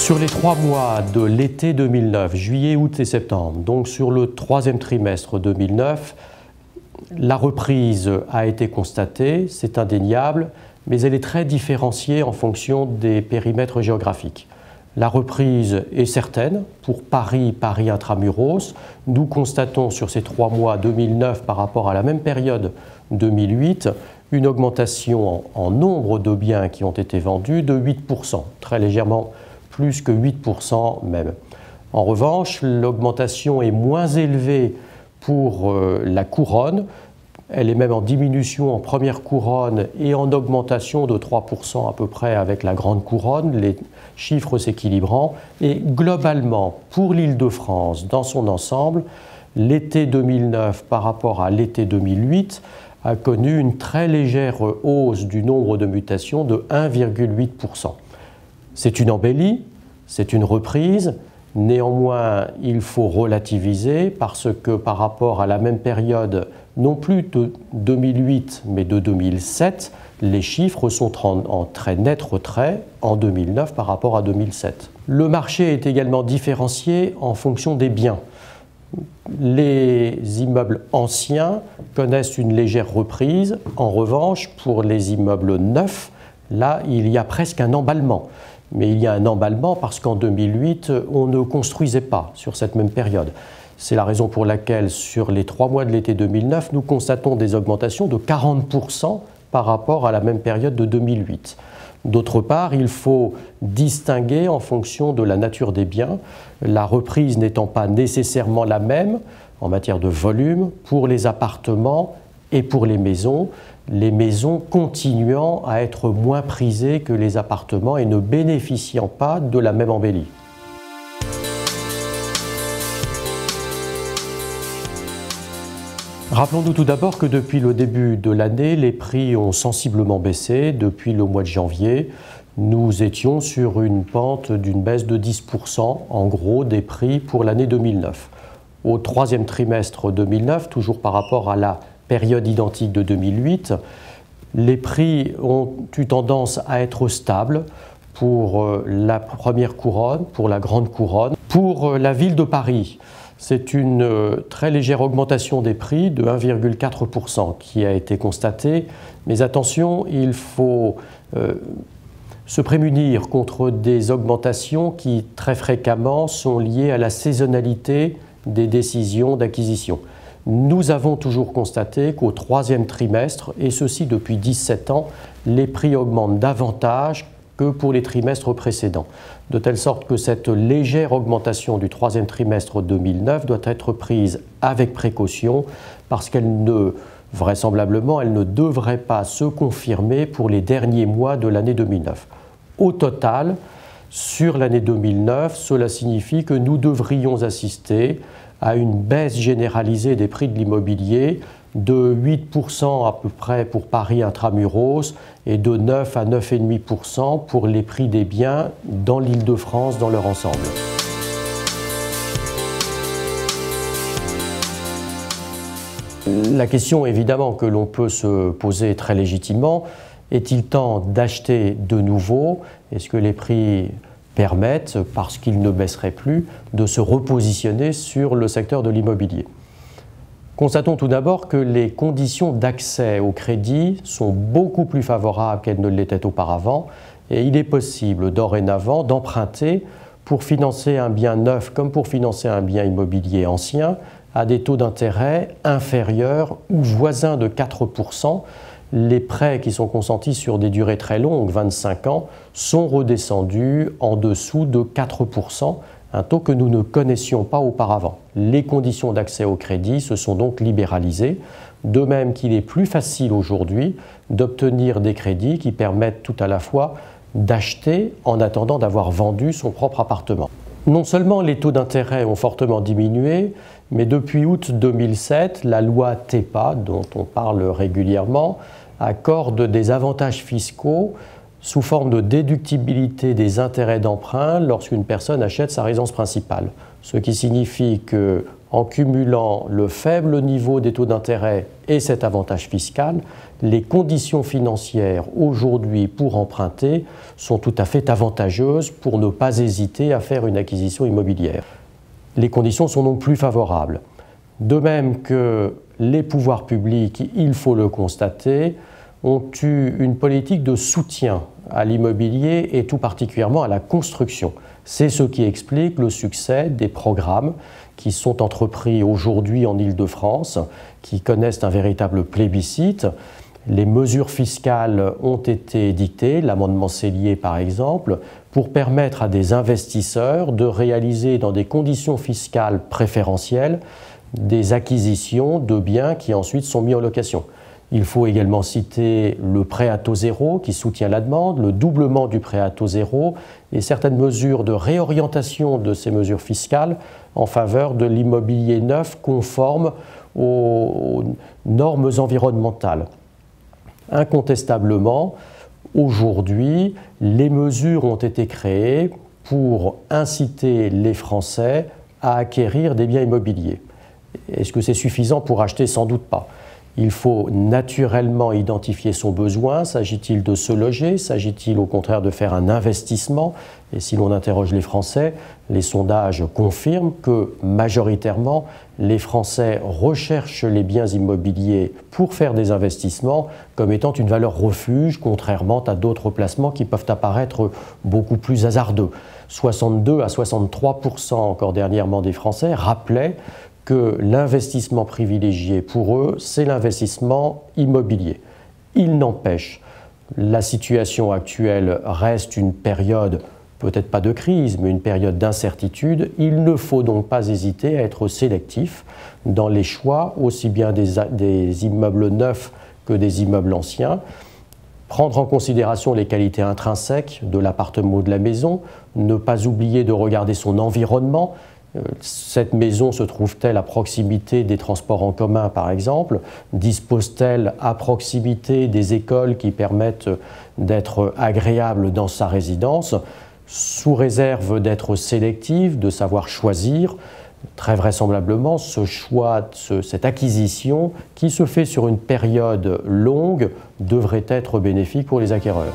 Sur les 3 mois de l'été 2009, juillet, août et septembre, donc sur le 3e trimestre 2009, la reprise a été constatée, c'est indéniable, mais elle est très différenciée en fonction des périmètres géographiques. La reprise est certaine pour Paris intramuros. Nous constatons sur ces 3 mois 2009 par rapport à la même période 2008 une augmentation en nombre de biens qui ont été vendus de 8%, très légèrement plus que 8% même. En revanche, l'augmentation est moins élevée pour la couronne. Elle est même en diminution en première couronne et en augmentation de 3% à peu près avec la grande couronne, les chiffres s'équilibrant. Et globalement, pour l'Île-de-France dans son ensemble, l'été 2009 par rapport à l'été 2008 a connu une très légère hausse du nombre de mutations de 1,8%. C'est une embellie, c'est une reprise. Néanmoins, il faut relativiser parce que par rapport à la même période, non plus de 2008 mais de 2007, les chiffres sont en très net retrait en 2009 par rapport à 2007. Le marché est également différencié en fonction des biens. Les immeubles anciens connaissent une légère reprise. En revanche, pour les immeubles neufs, là, il y a presque un emballement. Mais il y a un emballement parce qu'en 2008, on ne construisait pas sur cette même période. C'est la raison pour laquelle, sur les 3 mois de l'été 2009, nous constatons des augmentations de 40% par rapport à la même période de 2008. D'autre part, il faut distinguer en fonction de la nature des biens, la reprise n'étant pas nécessairement la même en matière de volume pour les appartements et pour les maisons continuant à être moins prisées que les appartements et ne bénéficiant pas de la même embellie. Rappelons-nous tout d'abord que depuis le début de l'année, les prix ont sensiblement baissé. Depuis le mois de janvier, nous étions sur une pente d'une baisse de 10% en gros des prix pour l'année 2009. Au 3e trimestre 2009, toujours par rapport à la période identique de 2008, les prix ont eu tendance à être stables pour la première couronne, pour la grande couronne. Pour la ville de Paris, c'est une très légère augmentation des prix de 1,4% qui a été constatée. Mais attention, il faut se prémunir contre des augmentations qui très fréquemment sont liées à la saisonnalité des décisions d'acquisition. Nous avons toujours constaté qu'au 3e trimestre, et ceci depuis 17 ans, les prix augmentent davantage que pour les trimestres précédents. De telle sorte que cette légère augmentation du 3e trimestre 2009 doit être prise avec précaution parce vraisemblablement, elle ne devrait pas se confirmer pour les derniers mois de l'année 2009. Au total, sur l'année 2009, cela signifie que nous devrions assister à une baisse généralisée des prix de l'immobilier de 8% à peu près pour Paris intramuros et de 9 à 9,5% pour les prix des biens dans l'Île-de-France dans leur ensemble. La question évidemment que l'on peut se poser très légitimement, est-il temps d'acheter de nouveau? Est-ce que les prix permettent, parce qu'ils ne baisseraient plus, de se repositionner sur le secteur de l'immobilier? Constatons tout d'abord que les conditions d'accès au crédit sont beaucoup plus favorables qu'elles ne l'étaient auparavant et il est possible dorénavant d'emprunter pour financer un bien neuf comme pour financer un bien immobilier ancien à des taux d'intérêt inférieurs ou voisins de 4%. Les prêts qui sont consentis sur des durées très longues, 25 ans, sont redescendus en dessous de 4%, un taux que nous ne connaissions pas auparavant. Les conditions d'accès au crédit se sont donc libéralisées, de même qu'il est plus facile aujourd'hui d'obtenir des crédits qui permettent tout à la fois d'acheter en attendant d'avoir vendu son propre appartement. Non seulement les taux d'intérêt ont fortement diminué, mais depuis août 2007, la loi TEPA, dont on parle régulièrement, accorde des avantages fiscaux sous forme de déductibilité des intérêts d'emprunt lorsqu'une personne achète sa résidence principale. Ce qui signifie que en cumulant le faible niveau des taux d'intérêt et cet avantage fiscal, les conditions financières aujourd'hui pour emprunter sont tout à fait avantageuses pour ne pas hésiter à faire une acquisition immobilière. Les conditions sont donc plus favorables. De même que les pouvoirs publics, il faut le constater, ont eu une politique de soutien à l'immobilier et tout particulièrement à la construction. C'est ce qui explique le succès des programmes qui sont entrepris aujourd'hui en Île-de-France, qui connaissent un véritable plébiscite. Les mesures fiscales ont été dictées, l'amendement Sellier par exemple, pour permettre à des investisseurs de réaliser dans des conditions fiscales préférentielles des acquisitions de biens qui ensuite sont mis en location. Il faut également citer le prêt à taux zéro qui soutient la demande, le doublement du prêt à taux zéro et certaines mesures de réorientation de ces mesures fiscales en faveur de l'immobilier neuf conforme aux normes environnementales. Incontestablement, aujourd'hui, les mesures ont été créées pour inciter les Français à acquérir des biens immobiliers. Est-ce que c'est suffisant pour acheter? Sans doute pas. Il faut naturellement identifier son besoin. S'agit-il de se loger? S'agit-il au contraire de faire un investissement? Et si l'on interroge les Français, les sondages confirment que majoritairement, les Français recherchent les biens immobiliers pour faire des investissements comme étant une valeur refuge, contrairement à d'autres placements qui peuvent apparaître beaucoup plus hasardeux. 62 à 63% encore dernièrement des Français rappelaient que l'investissement privilégié pour eux, c'est l'investissement immobilier. Il n'empêche, la situation actuelle reste une période, peut-être pas de crise, mais une période d'incertitude. Il ne faut donc pas hésiter à être sélectif dans les choix, aussi bien des immeubles neufs que des immeubles anciens. Prendre en considération les qualités intrinsèques de l'appartement ou de la maison, ne pas oublier de regarder son environnement. Cette maison se trouve-t-elle à proximité des transports en commun, par exemple? Dispose-t-elle à proximité des écoles qui permettent d'être agréable dans sa résidence? Sous réserve d'être sélective, de savoir choisir, très vraisemblablement, ce choix, cette acquisition qui se fait sur une période longue devrait être bénéfique pour les acquéreurs.